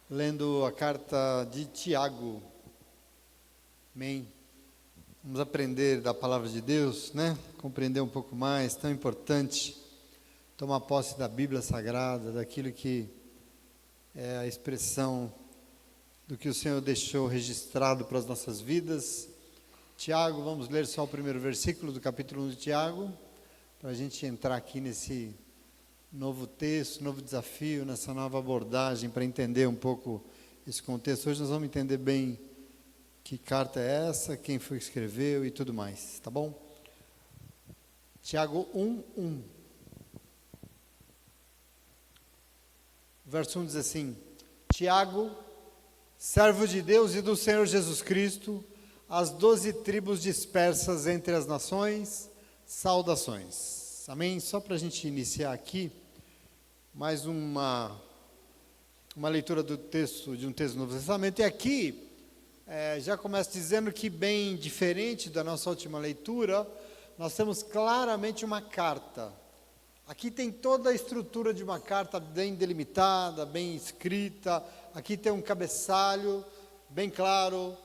lendo a carta de Tiago. Amém. Vamos aprender da palavra de Deus, né? Compreender um pouco mais, tão importante tomar posse da Bíblia Sagrada, daquilo que é a expressão do que o Senhor deixou registrado para as nossas vidas. Tiago, vamos ler só o primeiro versículo do capítulo 1 de Tiago, para a gente entrar aqui nesse novo texto, novo desafio, nessa nova abordagem, para entender um pouco esse contexto. Hoje nós vamos entender bem que carta é essa, quem foi que escreveu e tudo mais, tá bom? Tiago 1:1. Verso 1 diz assim: Tiago, servo de Deus e do Senhor Jesus Cristo, às 12 tribos dispersas entre as nações, saudações. Amém? Só para a gente iniciar aqui, mais uma leitura do texto, de um texto do Novo Testamento. E aqui, já começa dizendo que, bem diferente da nossa última leitura, nós temos claramente uma carta. Aqui tem toda a estrutura de uma carta bem delimitada, bem escrita. Aqui tem um cabeçalho bem claro.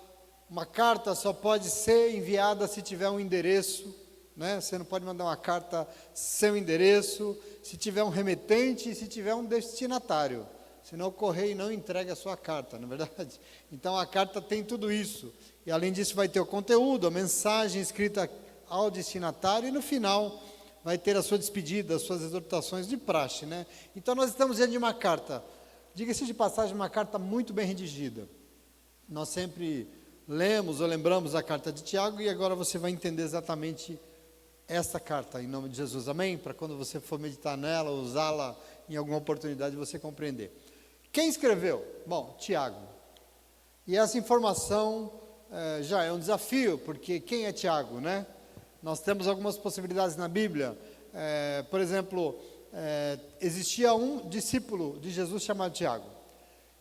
Uma carta só pode ser enviada se tiver um endereço, né? Você não pode mandar uma carta sem um endereço, se tiver um remetente e se tiver um destinatário. Senão o correio não entrega a sua carta, não é verdade? Então a carta tem tudo isso. E além disso vai ter o conteúdo, a mensagem escrita ao destinatário e no final vai ter a sua despedida, as suas exortações de praxe, né? Então nós estamos diante de uma carta, diga-se de passagem, uma carta muito bem redigida. Nós sempre lemos ou lembramos a carta de Tiago e agora você vai entender exatamente essa carta, em nome de Jesus, amém? Para quando você for meditar nela, usá-la em alguma oportunidade, você compreender. Quem escreveu? Bom, Tiago. E essa informação já é um desafio, porque quem é Tiago, né? Nós temos algumas possibilidades na Bíblia. Por exemplo, existia um discípulo de Jesus chamado Tiago.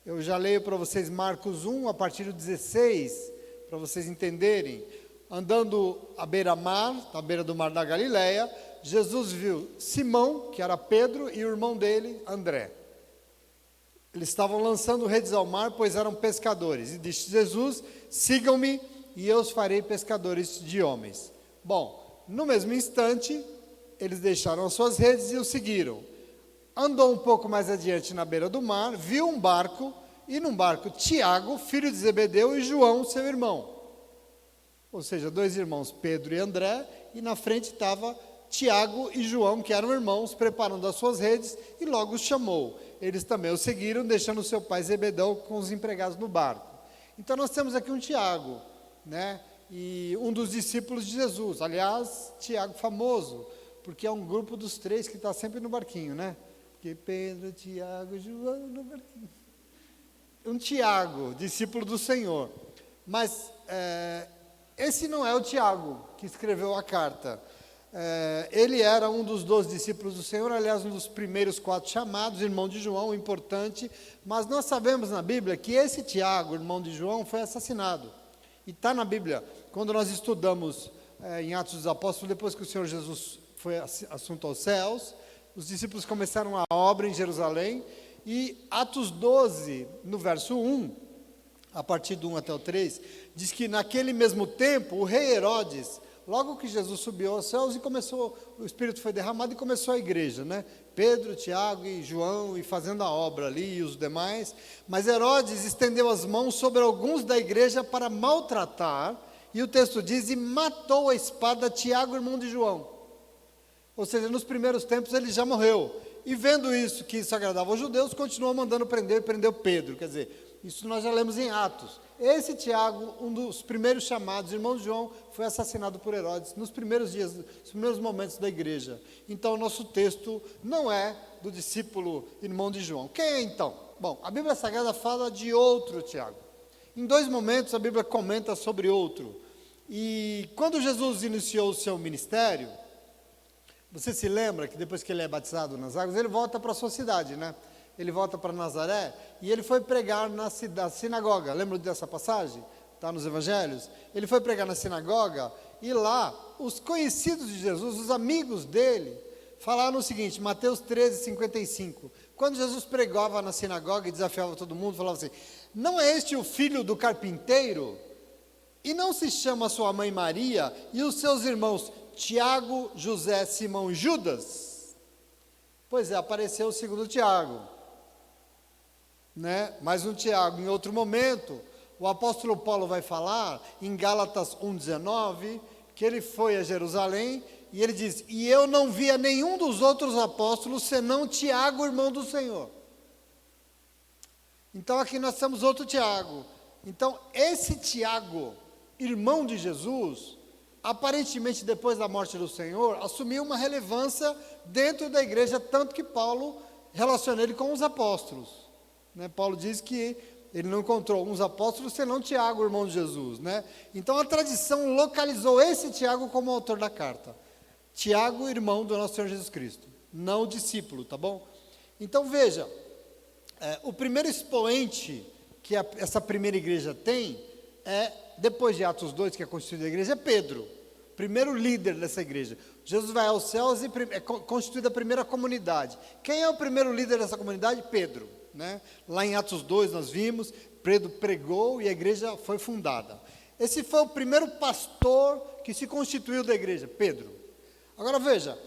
Eu já leio para vocês Marcos 1, a partir do 16, para vocês entenderem. Andando à beira-mar, à beira do mar da Galileia, Jesus viu Simão, que era Pedro, e o irmão dele, André. Eles estavam lançando redes ao mar, pois eram pescadores. E disse Jesus: sigam-me e eu os farei pescadores de homens. Bom, no mesmo instante, eles deixaram as suas redes e o seguiram. Andou um pouco mais adiante na beira do mar, viu um barco, e num barco Tiago, filho de Zebedeu, e João, seu irmão. Ou seja, dois irmãos, Pedro e André, e na frente estava Tiago e João, que eram irmãos, preparando as suas redes, e logo os chamou. Eles também o seguiram, deixando seu pai Zebedeu com os empregados no barco. Então nós temos aqui um Tiago, né? E um dos discípulos de Jesus. Aliás, Tiago famoso, porque é um grupo dos três que está sempre no barquinho, né? Porque Pedro, Tiago e João no barquinho. Um Tiago, discípulo do Senhor. Mas esse não é o Tiago que escreveu a carta. Ele era um dos 12 discípulos do Senhor, aliás, um dos primeiros 4 chamados, irmão de João, importante. Mas nós sabemos na Bíblia que esse Tiago, irmão de João, foi assassinado. E está na Bíblia, quando nós estudamos em Atos dos Apóstolos, depois que o Senhor Jesus foi assunto aos céus, os discípulos começaram a obra em Jerusalém, e Atos 12, no verso 1, a partir do 1 até o 3, diz que naquele mesmo tempo, o rei Herodes, logo que Jesus subiu aos céus e o Espírito foi derramado e começou a igreja, né? Pedro, Tiago e João, e fazendo a obra ali e os demais. Mas Herodes estendeu as mãos sobre alguns da igreja para maltratar, e o texto diz, e matou a espada Tiago, irmão de João. Ou seja, nos primeiros tempos ele já morreu. E vendo isso, que isso agradava aos judeus, continuou mandando prender, e prendeu Pedro. Quer dizer, isso nós já lemos em Atos. Esse Tiago, um dos primeiros chamados, irmão de João, foi assassinado por Herodes nos primeiros dias, nos primeiros momentos da igreja. Então, o nosso texto não é do discípulo irmão de João. Quem é então? Bom, a Bíblia Sagrada fala de outro Tiago. Em 2 momentos a Bíblia comenta sobre outro. E quando Jesus iniciou o seu ministério, você se lembra que depois que ele é batizado nas águas, ele volta para a sua cidade, né? Ele volta para Nazaré e ele foi pregar na sinagoga. Lembra dessa passagem? Está nos evangelhos? Ele foi pregar na sinagoga e lá os conhecidos de Jesus, os amigos dele, falaram o seguinte, Mateus 13:55. quando Jesus pregava na sinagoga e desafiava todo mundo, falava assim: não é este o filho do carpinteiro? E não se chama sua mãe Maria e os seus irmãos Tiago, José, Simão e Judas? Pois é, apareceu o segundo Tiago, né? Mais um Tiago em outro momento. O apóstolo Paulo vai falar em Gálatas 1,19, que ele foi a Jerusalém e ele diz: e eu não via nenhum dos outros apóstolos senão Tiago, irmão do Senhor. Então aqui nós temos outro Tiago. Então esse Tiago, irmão de Jesus, aparentemente depois da morte do Senhor, assumiu uma relevância dentro da igreja, tanto que Paulo relaciona ele com os apóstolos, né? Paulo diz que ele não encontrou alguns apóstolos senão Tiago, irmão de Jesus, né? Então a tradição localizou esse Tiago como autor da carta. Tiago, irmão do nosso Senhor Jesus Cristo, não discípulo, tá bom? Então veja, o primeiro expoente que essa primeira igreja tem depois de Atos 2, que é constituída a igreja, é Pedro, primeiro líder dessa igreja. Jesus vai aos céus e é constituída a primeira comunidade. Quem é o primeiro líder dessa comunidade? Pedro, né? Lá em Atos 2 nós vimos, Pedro pregou e a igreja foi fundada. Esse foi o primeiro pastor que se constituiu da igreja, Pedro. Agora veja,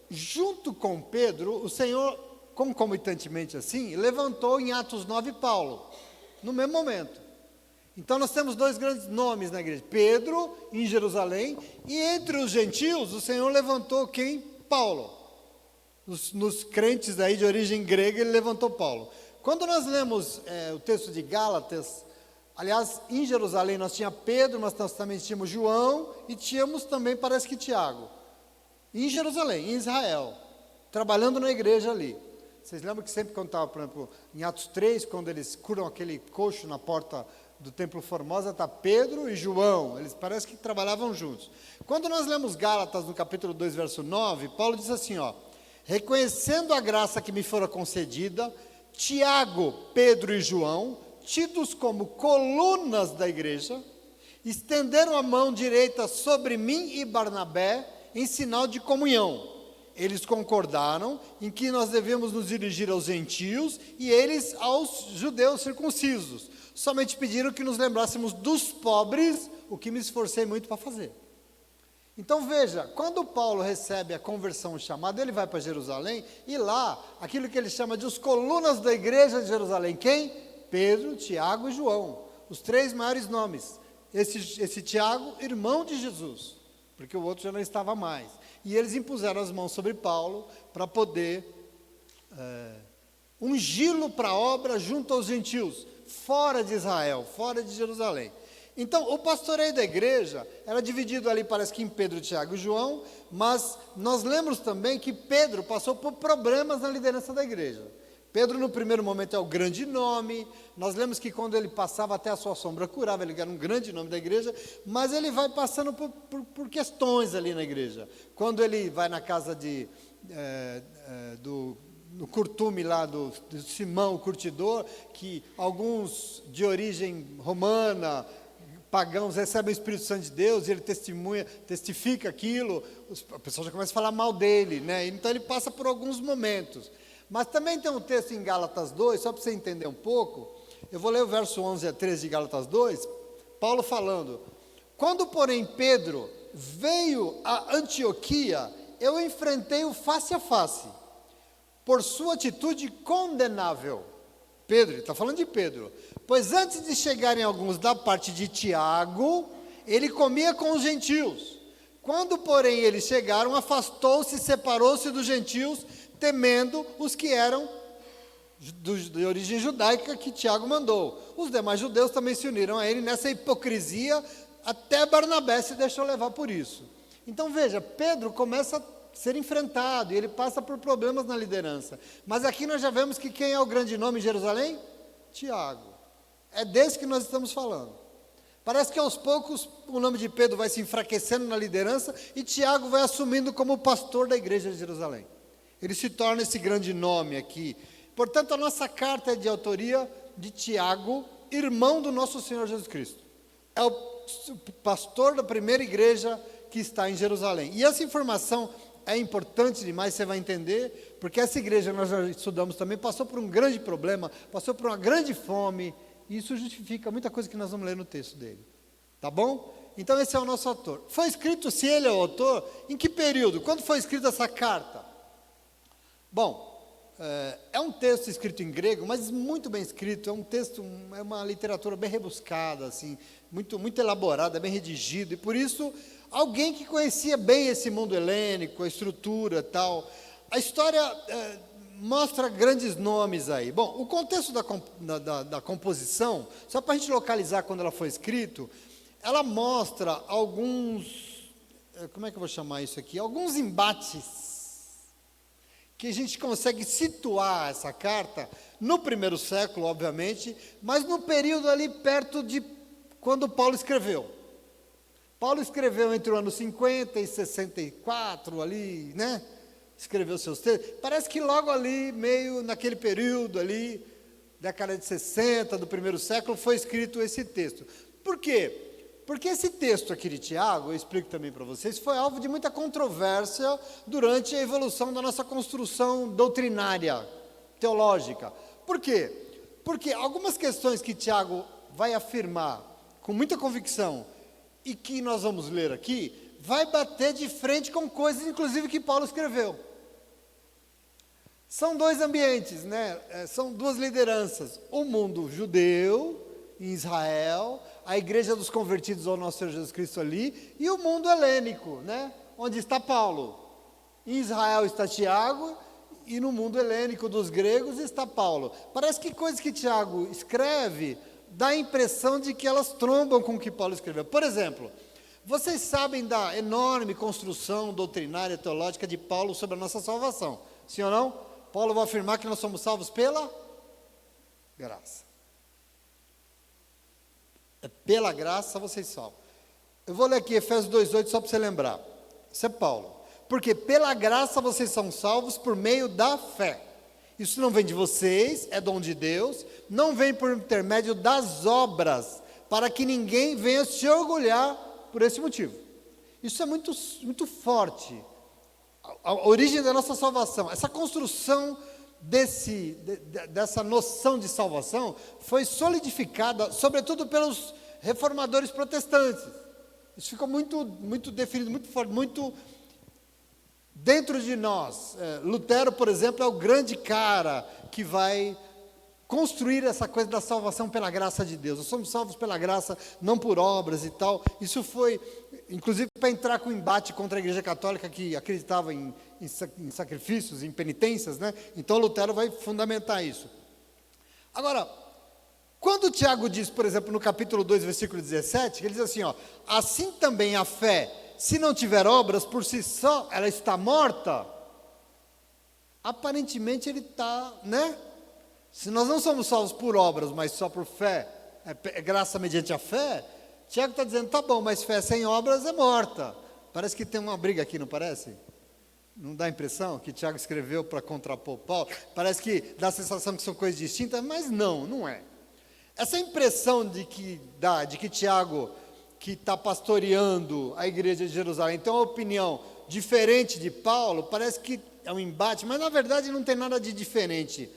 junto com Pedro, o Senhor, concomitantemente assim, levantou em Atos 9 Paulo, no mesmo momento. Então nós temos dois grandes nomes na igreja, Pedro em Jerusalém, e entre os gentios o Senhor levantou quem? Paulo. Nos crentes aí de origem grega ele levantou Paulo. Quando nós lemos o texto de Gálatas, aliás, em Jerusalém nós tínhamos Pedro, mas nós também tínhamos João e tínhamos também, parece que Tiago. Em Jerusalém, em Israel, trabalhando na igreja ali. Vocês lembram que sempre quando estava, por exemplo, em Atos 3, quando eles curam aquele coxo na porta do Templo Formosa, está Pedro e João, eles parece que trabalhavam juntos. Quando nós lemos Gálatas no capítulo 2, verso 9, Paulo diz assim, ó: reconhecendo a graça que me fora concedida, Tiago, Pedro e João, tidos como colunas da igreja, estenderam a mão direita sobre mim e Barnabé, em sinal de comunhão. Eles concordaram em que nós devemos nos dirigir aos gentios e eles aos judeus circuncisos. Somente pediram que nos lembrássemos dos pobres, o que me esforcei muito para fazer. Então veja, quando Paulo recebe a conversão chamada, ele vai para Jerusalém, e lá, aquilo que ele chama de os colunas da igreja de Jerusalém, quem? Pedro, Tiago e João, os três maiores nomes. Esse Tiago, irmão de Jesus, porque o outro já não estava mais. E eles impuseram as mãos sobre Paulo para poder ungí-lo para a obra junto aos gentios, fora de Israel, fora de Jerusalém. Então, o pastoreio da igreja era dividido ali, parece que em Pedro, Tiago e João, mas nós lemos também que Pedro passou por problemas na liderança da igreja. Pedro, no primeiro momento, é o grande nome. Nós lemos que quando ele passava, até a sua sombra curava, ele era um grande nome da igreja, mas ele vai passando por questões ali na igreja. Quando ele vai na casa no curtume lá do Simão, o curtidor, que alguns de origem romana, pagãos, recebem o Espírito Santo de Deus, e ele testifica aquilo, a pessoa já começa a falar mal dele, né? Então ele passa por alguns momentos. Mas também tem um texto em Gálatas 2, só para você entender um pouco, eu vou ler o verso 11 a 13 de Gálatas 2, Paulo falando: quando, porém, Pedro veio a Antioquia, eu enfrentei-o face a face, por sua atitude condenável. Pedro, ele está falando de Pedro, pois antes de chegarem alguns da parte de Tiago, ele comia com os gentios. Quando, porém, eles chegaram, afastou-se e separou-se dos gentios, temendo os que eram de origem judaica que Tiago mandou. Os demais judeus também se uniram a ele nessa hipocrisia, até Barnabé se deixou levar por isso. Então veja, Pedro começa a ser enfrentado e ele passa por problemas na liderança. Mas aqui nós já vemos que quem é o grande nome em Jerusalém? Tiago. É desse que nós estamos falando. Parece que aos poucos o nome de Pedro vai se enfraquecendo na liderança e Tiago vai assumindo como pastor da igreja de Jerusalém. Ele se torna esse grande nome aqui. Portanto, a nossa carta é de autoria de Tiago, irmão do nosso Senhor Jesus Cristo. É o pastor da primeira igreja que está em Jerusalém. E essa informação é importante demais, você vai entender, porque essa igreja, nós já estudamos também, passou por um grande problema, passou por uma grande fome, e isso justifica muita coisa que nós vamos ler no texto dele. Tá bom? Então esse é o nosso autor. Foi escrito, se ele é o autor, em que período? Quando foi escrita essa carta? Bom, é um texto escrito em grego, mas muito bem escrito, é um texto, é uma literatura bem rebuscada, assim, muito, muito elaborada, bem redigido, e por isso, alguém que conhecia bem esse mundo helênico, a estrutura e tal. A história mostra grandes nomes aí. Bom, o contexto da composição, só para a gente localizar quando ela foi escrito, ela mostra alguns, como é que eu vou chamar isso aqui? Alguns embates que a gente consegue situar essa carta no primeiro século, obviamente, mas no período ali perto de quando Paulo escreveu. Paulo escreveu entre o ano 50 e 64, ali, né? Escreveu seus textos. Parece que logo ali, meio naquele período ali, década de 60, do primeiro século, foi escrito esse texto. Por quê? Porque esse texto aqui de Tiago, eu explico também para vocês, foi alvo de muita controvérsia durante a evolução da nossa construção doutrinária, teológica. Por quê? Porque algumas questões que Tiago vai afirmar com muita convicção e que nós vamos ler aqui, vai bater de frente com coisas, inclusive, que Paulo escreveu. São dois ambientes, né? São duas lideranças. O mundo judeu, em Israel, a igreja dos convertidos ao nosso Senhor Jesus Cristo ali, e o mundo helênico, né? Onde está Paulo. Em Israel está Tiago, e no mundo helênico dos gregos está Paulo. Parece que coisas que Tiago escreve, dá a impressão de que elas trombam com o que Paulo escreveu. Por exemplo, vocês sabem da enorme construção doutrinária teológica de Paulo sobre a nossa salvação, sim ou não? Paulo vai afirmar que nós somos salvos pela graça. É pela graça vocês salvam. Eu vou ler aqui Efésios 2,8 só para você lembrar. Isso é Paulo. Porque pela graça vocês são salvos por meio da fé. Isso não vem de vocês, é dom de Deus, não vem por intermédio das obras, para que ninguém venha se orgulhar por esse motivo. Isso é muito, muito forte. A origem da nossa salvação, essa construção dessa noção de salvação foi solidificada, sobretudo pelos reformadores protestantes. Isso ficou muito, muito definido, muito forte, muito dentro de nós. Lutero, por exemplo, é o grande cara que vai construir essa coisa da salvação pela graça de Deus. Nós somos salvos pela graça, não por obras e tal. Isso foi, inclusive, para entrar com embate contra a Igreja Católica, que acreditava em sacrifícios, em penitências, né? Então Lutero vai fundamentar isso. Agora, quando Tiago diz, por exemplo, no capítulo 2, versículo 17, que ele diz assim, ó, assim também a fé, se não tiver obras, por si só, ela está morta. Aparentemente ele está, né? Se nós não somos salvos por obras, mas só por fé, é graça mediante a fé, Tiago está dizendo, tá bom, mas fé sem obras é morta. Parece que tem uma briga aqui, não parece? Não dá a impressão que Tiago escreveu para contrapor Paulo? Parece que dá a sensação que são coisas distintas, mas não é. Essa impressão de que Tiago, que está pastoreando a igreja de Jerusalém, tem uma opinião diferente de Paulo, parece que é um embate, mas na verdade não tem nada de diferente.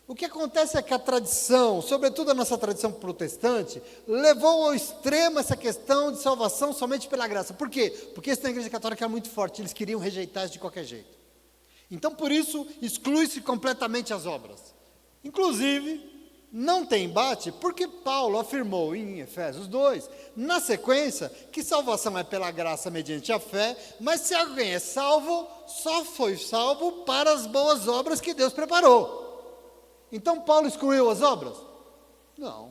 O que acontece é que a tradição, sobretudo a nossa tradição protestante, levou ao extremo essa questão de salvação somente pela graça. Por quê? Porque isso na Igreja Católica era muito forte, eles queriam rejeitar isso de qualquer jeito. Então, por isso, exclui-se completamente as obras. Inclusive, não tem embate, porque Paulo afirmou em Efésios 2, na sequência, que salvação é pela graça mediante a fé, mas se alguém é salvo, só foi salvo para as boas obras que Deus preparou. Então Paulo excluiu as obras? Não.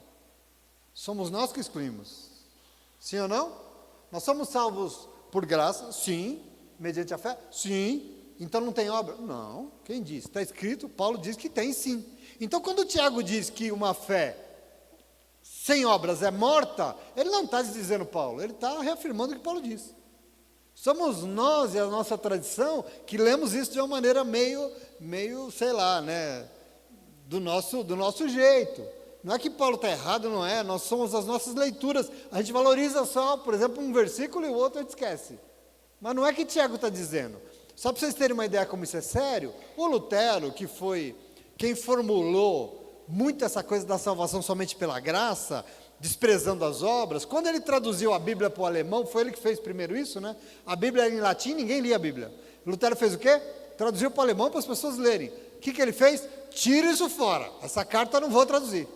Somos nós que excluímos. Sim ou não? Nós somos salvos por graça? Sim. Mediante a fé? Sim. Então não tem obra? Não. Quem disse? Está escrito, Paulo diz que tem sim. Então quando o Tiago diz que uma fé sem obras é morta, ele não está dizendo Paulo, ele está reafirmando o que Paulo diz. Somos nós e a nossa tradição que lemos isso de uma maneira meio, sei lá, né? Do nosso jeito. Não é que Paulo está errado, não é. Nós somos as nossas leituras. A gente valoriza só, por exemplo, um versículo e o outro a gente esquece. Mas não é que Tiago está dizendo. Só para vocês terem uma ideia como isso é sério, o Lutero, que foi quem formulou muito essa coisa da salvação somente pela graça, desprezando as obras, quando ele traduziu a Bíblia para o alemão, foi ele que fez primeiro isso, né? A Bíblia era em latim, ninguém lia a Bíblia. Lutero fez o quê? Traduziu para o alemão para as pessoas lerem. O que ele fez? Tira isso fora, essa carta eu não vou traduzir.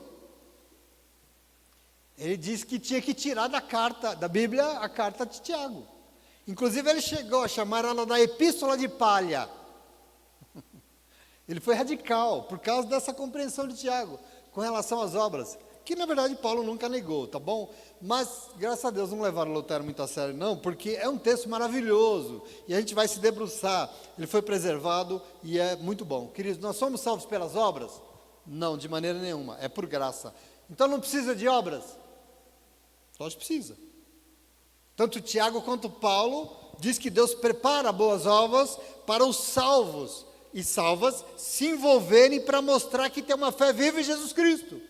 Ele disse que tinha que tirar da Bíblia a carta de Tiago. Inclusive ele chegou a chamar ela da epístola de palha. Ele foi radical por causa dessa compreensão de Tiago com relação às obras, que na verdade Paulo nunca negou, tá bom? Mas graças a Deus não levaram Lutero muito a sério não, porque é um texto maravilhoso e a gente vai se debruçar. Ele foi preservado e é muito bom. Queridos, nós somos salvos pelas obras? Não, de maneira nenhuma, é por graça. Então não precisa de obras? Nós precisa. Tanto Tiago quanto Paulo diz que Deus prepara boas obras para os salvos e salvas se envolverem para mostrar que tem uma fé viva em Jesus Cristo.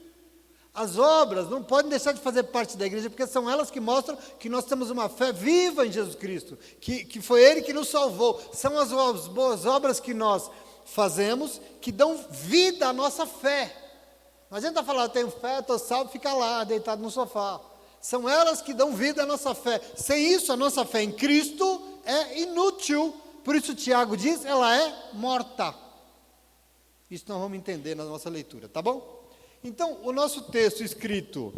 As obras não podem deixar de fazer parte da igreja, porque são elas que mostram que nós temos uma fé viva em Jesus Cristo, que foi Ele que nos salvou. São as boas obras que nós fazemos que dão vida à nossa fé. Não adianta falar, eu tenho fé, estou salvo, fica lá, deitado no sofá. São elas que dão vida à nossa fé. Sem isso, a nossa fé em Cristo é inútil. Por isso Tiago diz, ela é morta. Isso nós vamos entender na nossa leitura, tá bom? Então, o nosso texto escrito,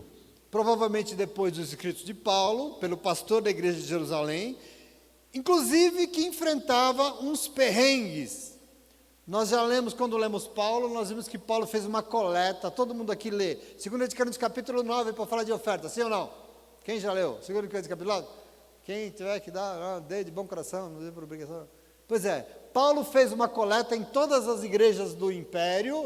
provavelmente depois dos escritos de Paulo, pelo pastor da igreja de Jerusalém, inclusive que enfrentava uns perrengues. Nós já lemos, quando lemos Paulo, nós vimos que Paulo fez uma coleta, todo mundo aqui lê, 2 Coríntios capítulo 9, para falar de oferta, sim ou não? Quem já leu? 2 Coríntios capítulo 9? Quem tiver que dar, dê de bom coração, não dê por obrigação. Pois é, Paulo fez uma coleta em todas as igrejas do Império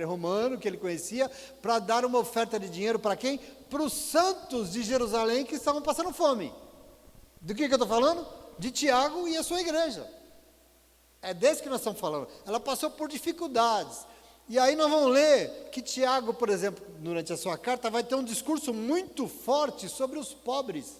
Romano, que ele conhecia, para dar uma oferta de dinheiro para quem? Para os santos de Jerusalém que estavam passando fome. Do que eu estou falando? De Tiago e a sua igreja. É desse que nós estamos falando. Ela passou por dificuldades. E aí nós vamos ler que Tiago, por exemplo, durante a sua carta, vai ter um discurso muito forte sobre os pobres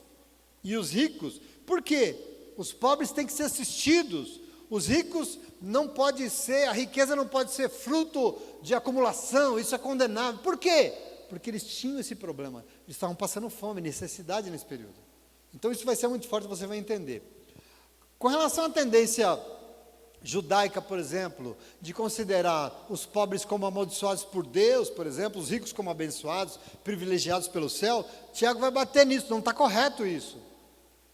e os ricos. Por quê? Os pobres têm que ser assistidos. Os ricos não pode ser, a riqueza não pode ser fruto de acumulação, isso é condenável. Por quê? Porque eles tinham esse problema. Eles estavam passando fome, necessidade nesse período. Então isso vai ser muito forte, você vai entender. Com relação à tendência judaica, por exemplo, de considerar os pobres como amaldiçoados por Deus, por exemplo, os ricos como abençoados, privilegiados pelo céu, Tiago vai bater nisso, não está correto isso.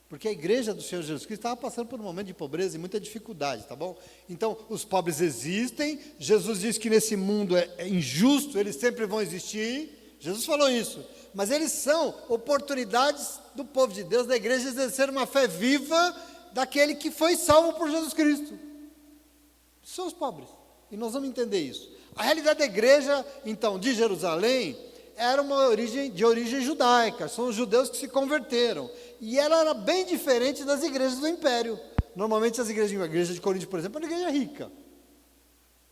Porque a igreja do Senhor Jesus Cristo estava passando por um momento de pobreza e muita dificuldade, tá bom? Então, os pobres existem, Jesus diz que nesse mundo é injusto, eles sempre vão existir, Jesus falou isso, mas eles são oportunidades do povo de Deus, da igreja, de exercer uma fé viva daquele que foi salvo por Jesus Cristo. São os pobres, e nós vamos entender isso. A realidade da igreja, então, de Jerusalém, era uma de origem judaica, são os judeus que se converteram, e ela era bem diferente das igrejas do Império. Normalmente a igreja de Corinto, por exemplo, é uma igreja rica.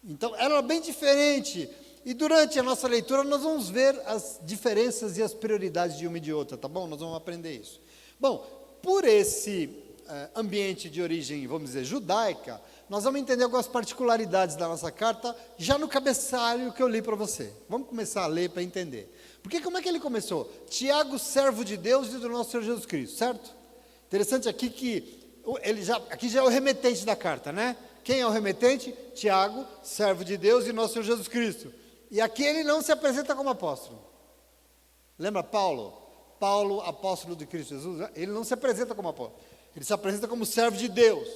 Então, ela era bem diferente, e durante a nossa leitura nós vamos ver as diferenças e as prioridades de uma e de outra, tá bom? Nós vamos aprender isso. Bom, por esse ambiente de origem, vamos dizer, judaica, nós vamos entender algumas particularidades da nossa carta, já no cabeçalho que eu li para você. Vamos começar a ler para entender. Porque como é que ele começou? Tiago, servo de Deus e do nosso Senhor Jesus Cristo, certo? Interessante aqui que, aqui já é o remetente da carta, né? Quem é o remetente? Tiago, servo de Deus e nosso Senhor Jesus Cristo. E aqui ele não se apresenta como apóstolo. Lembra Paulo? Paulo, apóstolo de Cristo Jesus, ele não se apresenta como apóstolo. Ele se apresenta como servo de Deus.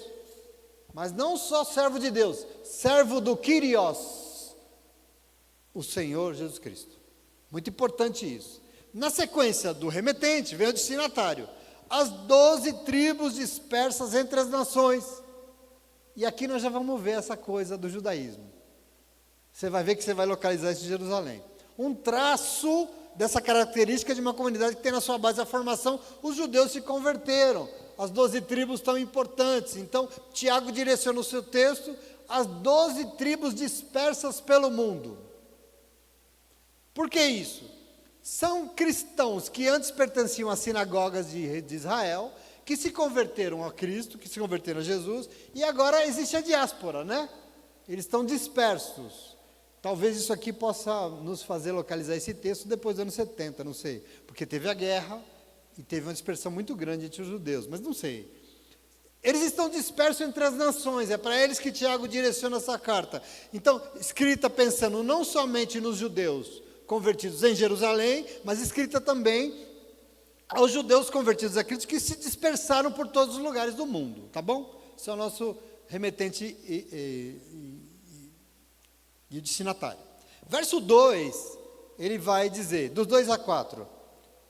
Mas não só servo de Deus, servo do Kyrios, o Senhor Jesus Cristo. Muito importante isso. Na sequência do remetente, vem o destinatário. As 12 tribos dispersas entre as nações. E aqui nós já vamos ver essa coisa do judaísmo. Você vai ver que você vai localizar isso em Jerusalém. Um traço dessa característica de uma comunidade que tem na sua base a formação, os judeus se converteram. As 12 tribos tão importantes. Então, Tiago direciona o seu texto às 12 tribos dispersas pelo mundo. Por que isso? São cristãos que antes pertenciam às sinagogas de Israel, que se converteram a Cristo, que se converteram a Jesus, e agora existe a diáspora, né? Eles estão dispersos. Talvez isso aqui possa nos fazer localizar esse texto depois dos anos 70, não sei. Porque teve a guerra e teve uma dispersão muito grande entre os judeus, mas não sei. Eles estão dispersos entre as nações, é para eles que Tiago direciona essa carta. Então, escrita pensando não somente nos judeus convertidos em Jerusalém, mas escrita também aos judeus convertidos a Cristo que se dispersaram por todos os lugares do mundo, tá bom? Esse é o nosso remetente e destinatário. Verso 2, ele vai dizer, dos 2 a 4,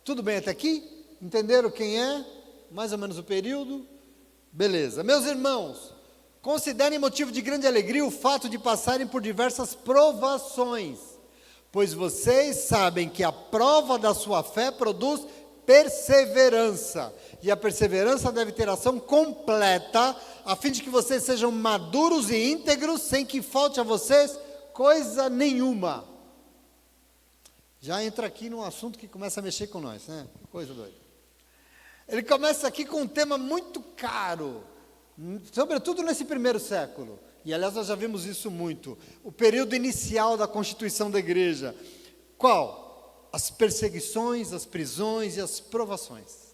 tudo bem até aqui? Entenderam quem é? Mais ou menos o período? Beleza. Meus irmãos, considerem motivo de grande alegria o fato de passarem por diversas provações, pois vocês sabem que a prova da sua fé produz perseverança, e a perseverança deve ter ação completa, a fim de que vocês sejam maduros e íntegros, sem que falte a vocês coisa nenhuma. Já entra aqui num assunto que começa a mexer com nós, né? Coisa doida. Ele começa aqui com um tema muito caro, sobretudo nesse primeiro século, e aliás nós já vimos isso muito, o período inicial da constituição da igreja. Qual? As perseguições, as prisões e as provações.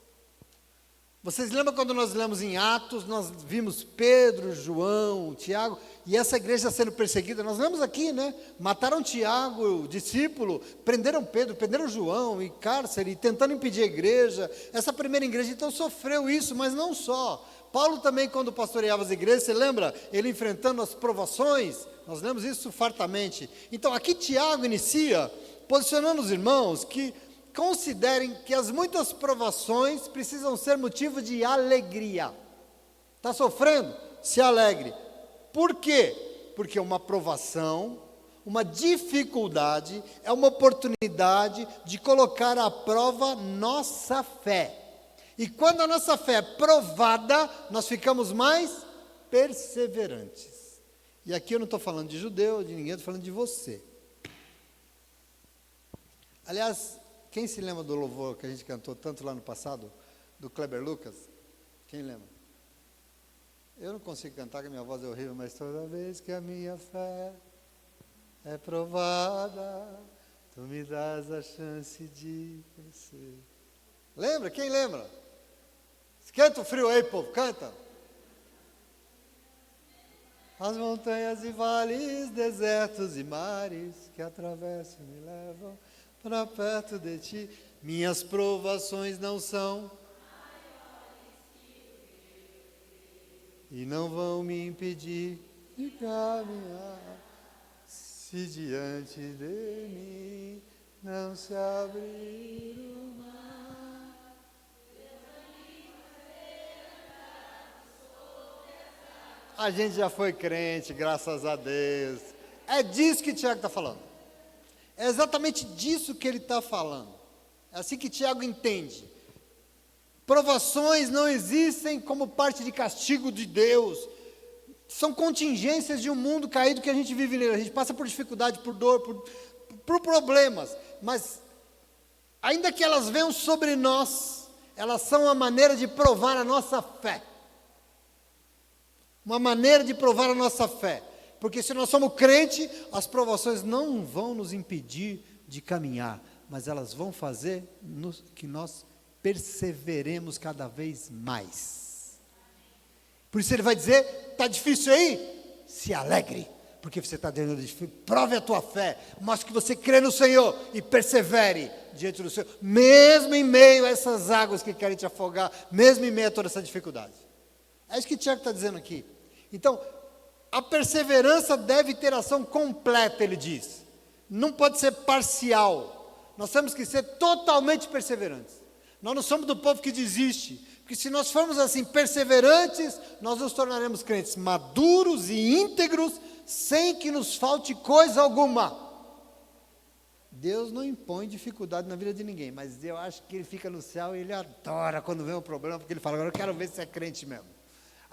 Vocês lembram quando nós lemos em Atos, nós vimos Pedro, João, Tiago, e essa igreja sendo perseguida, nós lemos aqui, né? Mataram Tiago, o discípulo, prenderam Pedro, prenderam João, em cárcere, tentando impedir a igreja. Essa primeira igreja então sofreu isso, mas não só. Paulo também, quando pastoreava as igrejas, você lembra? Ele enfrentando as provações, nós lemos isso fartamente. Então aqui Tiago inicia, posicionando os irmãos que considerem que as muitas provações precisam ser motivo de alegria. Está sofrendo? Se alegre. Por quê? Porque uma provação, uma dificuldade, é uma oportunidade de colocar à prova nossa fé. E quando a nossa fé é provada, nós ficamos mais perseverantes. E aqui eu não estou falando de judeu, de ninguém, estou falando de você. Aliás, quem se lembra do louvor que a gente cantou tanto lá no passado, do Kleber Lucas? Quem lembra? Eu não consigo cantar, que a minha voz é horrível, mas toda vez que a minha fé é provada, tu me dás a chance de crescer. Lembra? Quem lembra? Esquenta o frio aí, povo, canta. As montanhas e vales, desertos e mares que atravesso e me levam para perto de ti. Minhas provações não são e não vão me impedir de caminhar, se diante de mim não se abrir o mar. A gente já foi crente, graças a Deus. É disso que Tiago está falando. É exatamente disso que ele está falando. É assim que Tiago entende. Provações não existem como parte de castigo de Deus. São contingências de um mundo caído que a gente vive nele. A gente passa por dificuldade, por dor, por problemas. Mas, ainda que elas venham sobre nós, elas são uma maneira de provar a nossa fé. Uma maneira de provar a nossa fé. Porque se nós somos crente, as provações não vão nos impedir de caminhar, mas elas vão fazer que nós perseveremos cada vez mais. Por isso ele vai dizer, está difícil aí? Se alegre, porque você está dentro de difícil. Prove a tua fé, mostre que você crê no Senhor e persevere diante do Senhor, mesmo em meio a essas águas que querem te afogar, mesmo em meio a toda essa dificuldade. É isso que Tiago está dizendo aqui. Então, a perseverança deve ter ação completa, ele diz. Não pode ser parcial. Nós temos que ser totalmente perseverantes. Nós não somos do povo que desiste. Porque se nós formos assim perseverantes, nós nos tornaremos crentes maduros e íntegros, sem que nos falte coisa alguma. Deus não impõe dificuldade na vida de ninguém, mas eu acho que ele fica no céu e ele adora quando vem um problema, porque ele fala, agora eu quero ver se é crente mesmo.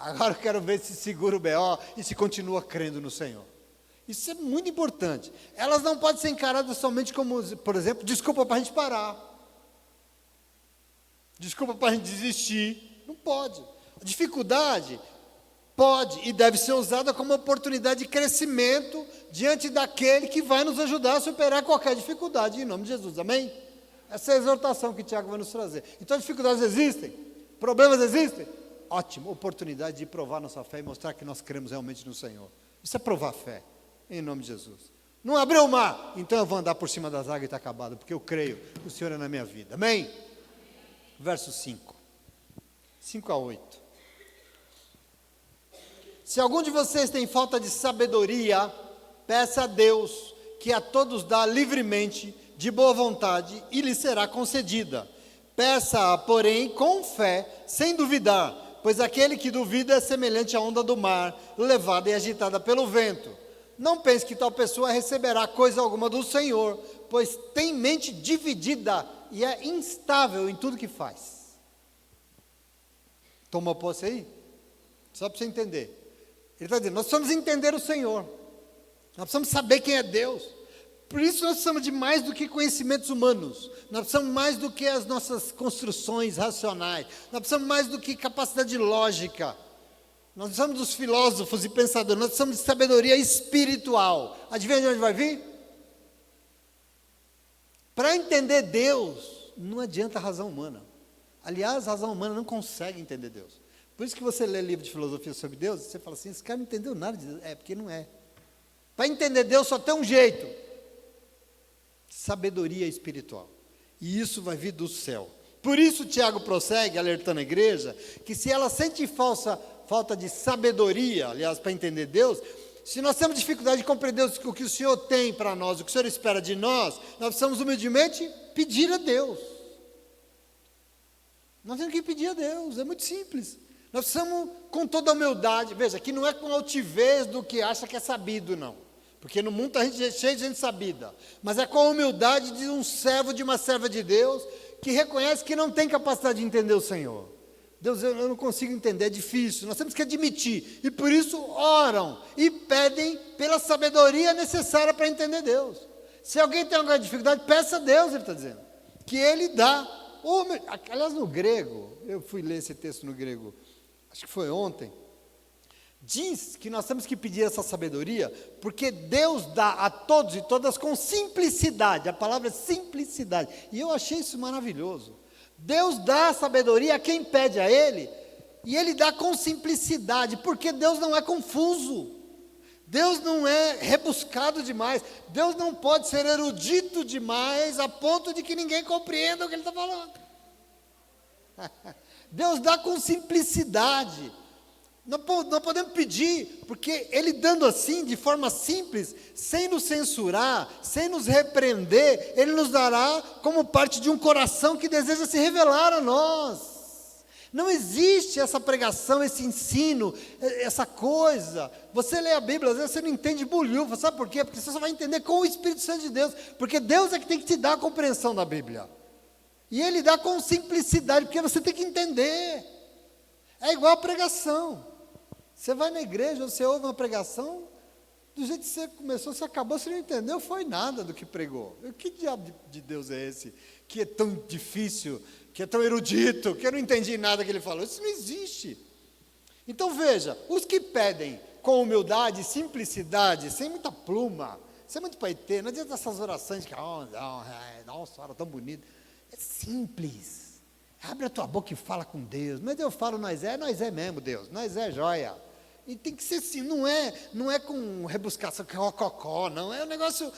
Agora eu quero ver se segura o BO e se continua crendo no Senhor. Isso é muito importante. Elas não podem ser encaradas somente como, por exemplo, desculpa para a gente parar. Desculpa para a gente desistir. Não pode. A dificuldade pode e deve ser usada como oportunidade de crescimento diante daquele que vai nos ajudar a superar qualquer dificuldade, em nome de Jesus, amém? Essa é a exortação que Tiago vai nos trazer. Então, dificuldades existem, problemas existem, ótimo, oportunidade de provar nossa fé e mostrar que nós cremos realmente no Senhor. Isso é provar fé, em nome de Jesus. Não abriu o mar, então eu vou andar por cima das águas e está acabado, porque eu creio que o Senhor é na minha vida, amém? Verso 5 a 8. Se algum de vocês tem falta de sabedoria, peça a Deus, que a todos dá livremente, de boa vontade, e lhe será concedida. Peça-a, porém, com fé, sem duvidar, pois aquele que duvida é semelhante à onda do mar, levada e agitada pelo vento. Não pense que tal pessoa receberá coisa alguma do Senhor, pois tem mente dividida e é instável em tudo que faz. Tomou posse aí? Só para você entender. Ele está dizendo, nós precisamos entender o Senhor, nós precisamos saber quem é Deus, por isso nós precisamos de mais do que conhecimentos humanos, nós precisamos mais do que as nossas construções racionais, nós precisamos mais do que capacidade lógica, nós precisamos dos filósofos e pensadores, nós precisamos de sabedoria espiritual. Adivinha de onde vai vir? Para entender Deus, não adianta a razão humana, aliás, a razão humana não consegue entender Deus. Por isso que você lê livro de filosofia sobre Deus, você fala assim, esse cara não entendeu nada de Deus. É, porque não é. Para entender Deus só tem um jeito. Sabedoria espiritual. E isso vai vir do céu. Por isso Tiago prossegue, alertando a igreja, que se ela sente falta de sabedoria, aliás, para entender Deus, se nós temos dificuldade de compreender o que o Senhor tem para nós, o que o Senhor espera de nós precisamos humildemente pedir a Deus. Nós temos que pedir a Deus, é muito simples. Nós precisamos, com toda a humildade, veja, que não é com altivez do que acha que é sabido, não. Porque no mundo a gente é cheio de gente sabida. Mas é com a humildade de um servo, de uma serva de Deus, que reconhece que não tem capacidade de entender o Senhor. Deus, eu não consigo entender, é difícil. Nós temos que admitir. E por isso oram e pedem pela sabedoria necessária para entender Deus. Se alguém tem alguma dificuldade, peça a Deus, ele está dizendo. Que Ele dá. Aliás, no grego, eu fui ler esse texto no grego, acho que foi ontem, diz que nós temos que pedir essa sabedoria, porque Deus dá a todos e todas com simplicidade, a palavra é simplicidade, e eu achei isso maravilhoso. Deus dá a sabedoria a quem pede a Ele, e Ele dá com simplicidade, porque Deus não é confuso, Deus não é rebuscado demais, Deus não pode ser erudito demais, a ponto de que ninguém compreenda o que Ele está falando. Deus dá com simplicidade. Não podemos pedir, porque Ele dando assim, de forma simples, sem nos censurar, sem nos repreender, Ele nos dará como parte de um coração que deseja se revelar a nós. Não existe essa pregação, esse ensino, essa coisa. Você lê a Bíblia, às vezes você não entende bolhufo, sabe por quê? Porque você só vai entender com o Espírito Santo de Deus, porque Deus é que tem que te dar a compreensão da Bíblia. E Ele dá com simplicidade, porque você tem que entender. É igual a pregação. Você vai na igreja, você ouve uma pregação, do jeito que você começou, você acabou, você não entendeu, foi nada do que pregou. Que diabo de Deus é esse? Que é tão difícil, que é tão erudito, que eu não entendi nada que ele falou. Isso não existe. Então veja, os que pedem com humildade, simplicidade, sem muita pluma, sem muito paetê, não adianta essas orações que, nossa, ora tão bonita. É simples. Abre a tua boca e fala com Deus. Mas eu falo, nós é mesmo, Deus. Nós é joia. E tem que ser assim, não é com rebuscação, que rococó, não. É um negócio,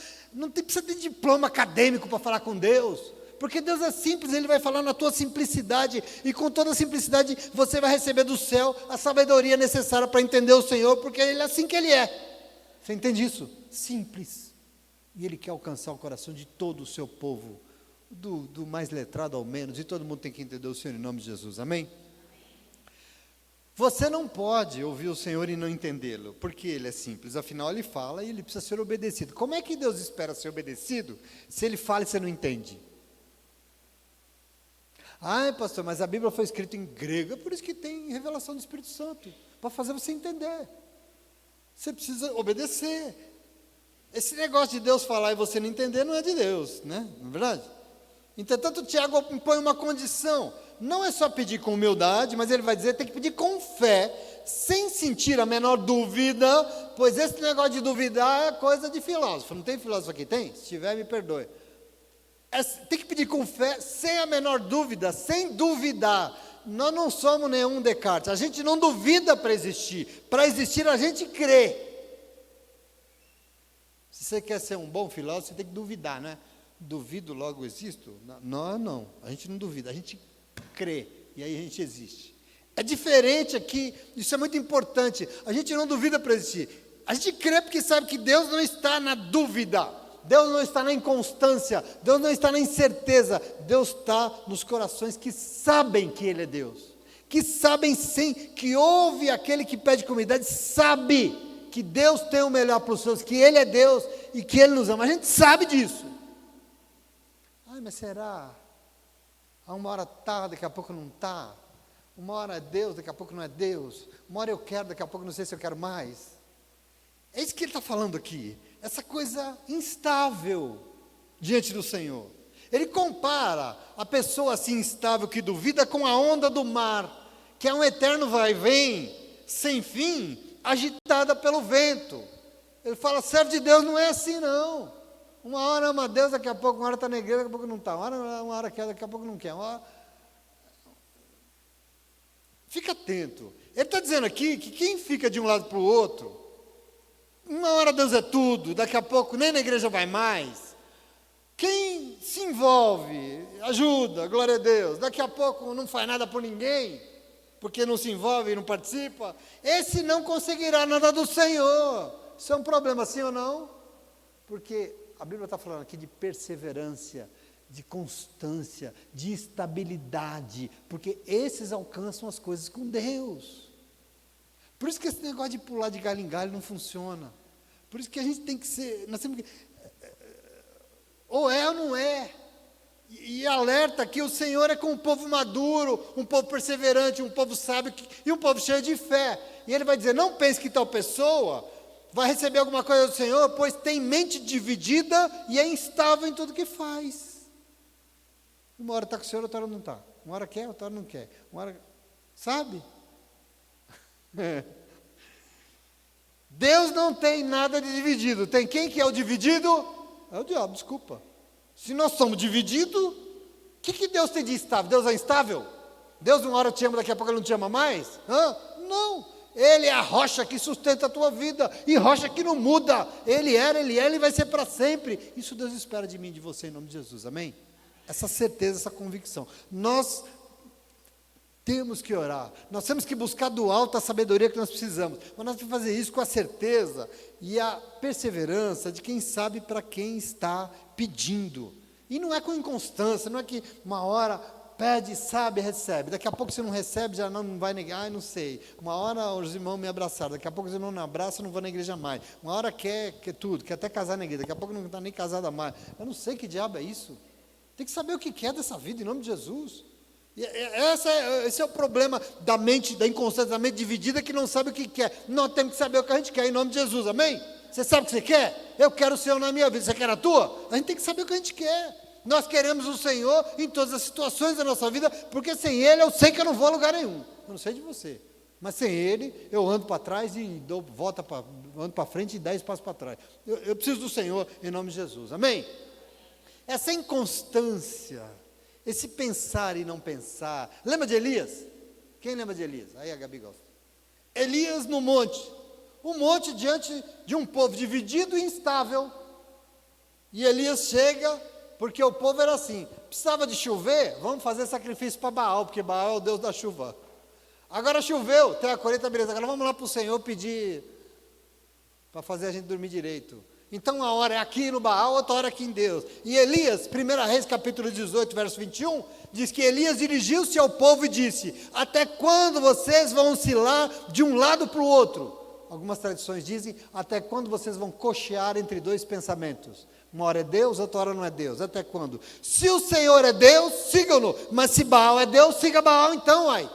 precisa ter diploma acadêmico para falar com Deus. Porque Deus é simples, Ele vai falar na tua simplicidade. E com toda a simplicidade, você vai receber do céu a sabedoria necessária para entender o Senhor, porque Ele é assim que Ele é. Você entende isso? Simples. E Ele quer alcançar o coração de todo o seu povo. Do mais letrado ao menos, e todo mundo tem que entender o Senhor em nome de Jesus, amém? Você não pode ouvir o Senhor e não entendê-lo, porque Ele é simples, afinal Ele fala e Ele precisa ser obedecido. Como é que Deus espera ser obedecido, se Ele fala e você não entende? Ai pastor, mas a Bíblia foi escrita em grego, é por isso que tem revelação do Espírito Santo, para fazer você entender. Você precisa obedecer. Esse negócio de Deus falar e você não entender não é de Deus, né? Não é verdade? Entretanto, Tiago impõe uma condição. Não é só pedir com humildade, mas ele vai dizer que tem que pedir com fé, sem sentir a menor dúvida, pois esse negócio de duvidar é coisa de filósofo. Não tem filósofo aqui? Tem? Se tiver, me perdoe. Tem que pedir com fé, sem a menor dúvida, sem duvidar. Nós não somos nenhum Descartes. A gente não duvida para existir. Para existir, a gente crê. Se você quer ser um bom filósofo, você tem que duvidar, né? Duvido, logo existo? Não. A gente não duvida, a gente crê. E aí a gente existe. É diferente aqui, isso é muito importante. A gente não duvida para existir. A gente crê porque sabe que Deus não está na dúvida. Deus não está na inconstância. Deus não está na incerteza. Deus está nos corações que sabem que Ele é Deus. Que sabem sim, que ouve aquele que pede com humildade, sabe que Deus tem o melhor para os seus, que Ele é Deus e que Ele nos ama. A gente sabe disso. Ai, mas será? Uma hora está, daqui a pouco não está. Uma hora é Deus, daqui a pouco não é Deus. Uma hora eu quero, daqui a pouco não sei se eu quero mais. É isso que ele está falando aqui. Essa coisa instável diante do Senhor. Ele compara a pessoa assim instável que duvida com a onda do mar, que é um eterno vai e vem, sem fim, agitada pelo vento. Ele fala, servo de Deus não é assim não. Uma hora ama Deus, daqui a pouco, uma hora está na igreja, daqui a pouco não está. Uma hora quer, daqui a pouco não quer. Fica atento. Ele está dizendo aqui que quem fica de um lado para o outro, uma hora Deus é tudo, daqui a pouco nem na igreja vai mais. Quem se envolve, ajuda, glória a Deus, daqui a pouco não faz nada por ninguém, porque não se envolve e não participa, esse não conseguirá nada do Senhor. Isso é um problema, sim ou não? Porque a Bíblia está falando aqui de perseverança, de constância, de estabilidade, porque esses alcançam as coisas com Deus. Por isso que esse negócio de pular de galho em galho não funciona. Por isso que a gente tem que ser, nós temos que, ou é ou não é. E alerta que o Senhor é com um povo maduro, um povo perseverante, um povo sábio e um povo cheio de fé. E Ele vai dizer, não pense que tal pessoa vai receber alguma coisa do Senhor, pois tem mente dividida e é instável em tudo que faz. Uma hora está com o Senhor, outra hora não está. Uma hora quer, outra hora não quer. Uma hora, sabe? Deus não tem nada de dividido. Tem quem que é o dividido? É o diabo, desculpa. Se nós somos divididos, o que Deus tem de instável? Deus é instável? Deus uma hora te ama, daqui a pouco Ele não te ama mais? Não. Ele é a rocha que sustenta a tua vida, e rocha que não muda. Ele era, Ele vai ser para sempre. Isso Deus espera de mim e de você, em nome de Jesus, amém? Essa certeza, essa convicção. Nós temos que orar, nós temos que buscar do alto a sabedoria que nós precisamos, mas nós temos que fazer isso com a certeza e a perseverança de quem sabe para quem está pedindo. E não é com inconstância, não é que uma hora pede, sabe, recebe. Daqui a pouco você não recebe, já não vai negar, não sei. Uma hora os irmãos me abraçaram, daqui a pouco os irmãos não abraçam, não vou na igreja mais. Uma hora quer tudo, quer até casar na igreja, daqui a pouco não está nem casada mais. Eu não sei que diabo é isso. Tem que saber o que quer dessa vida, em nome de Jesus. E esse é o problema da mente, da inconstância, da mente dividida, que não sabe o que quer. Nós temos que saber o que a gente quer, em nome de Jesus, amém? Você sabe o que você quer? Eu quero o Senhor na minha vida, você quer a tua? A gente tem que saber o que a gente quer. Nós queremos o Senhor em todas as situações da nossa vida, porque sem Ele eu sei que eu não vou a lugar nenhum. Eu não sei de você, mas sem Ele eu ando para trás e dou volta, ando para frente e 10 passos para trás. Eu preciso do Senhor em nome de Jesus, amém? Essa inconstância, esse pensar e não pensar. Lembra de Elias? Quem lembra de Elias? Aí a Gabi gosta. Elias no monte. Um monte diante de um povo dividido e instável. E Elias chega, porque o povo era assim, precisava de chover, vamos fazer sacrifício para Baal, porque Baal é o Deus da chuva. Agora choveu, tem a colheita, beleza, agora vamos lá para o Senhor pedir, para fazer a gente dormir direito. Então uma hora é aqui no Baal, outra hora aqui em Deus. E Elias, 1 Reis capítulo 18, verso 21, diz que Elias dirigiu-se ao povo e disse, até quando vocês vão oscilar de um lado para o outro? Algumas tradições dizem, até quando vocês vão cochear entre dois pensamentos? Uma hora é Deus, outra hora não é Deus. Até quando? Se o Senhor é Deus, sigam-no. Mas se Baal é Deus, siga Baal então, ai.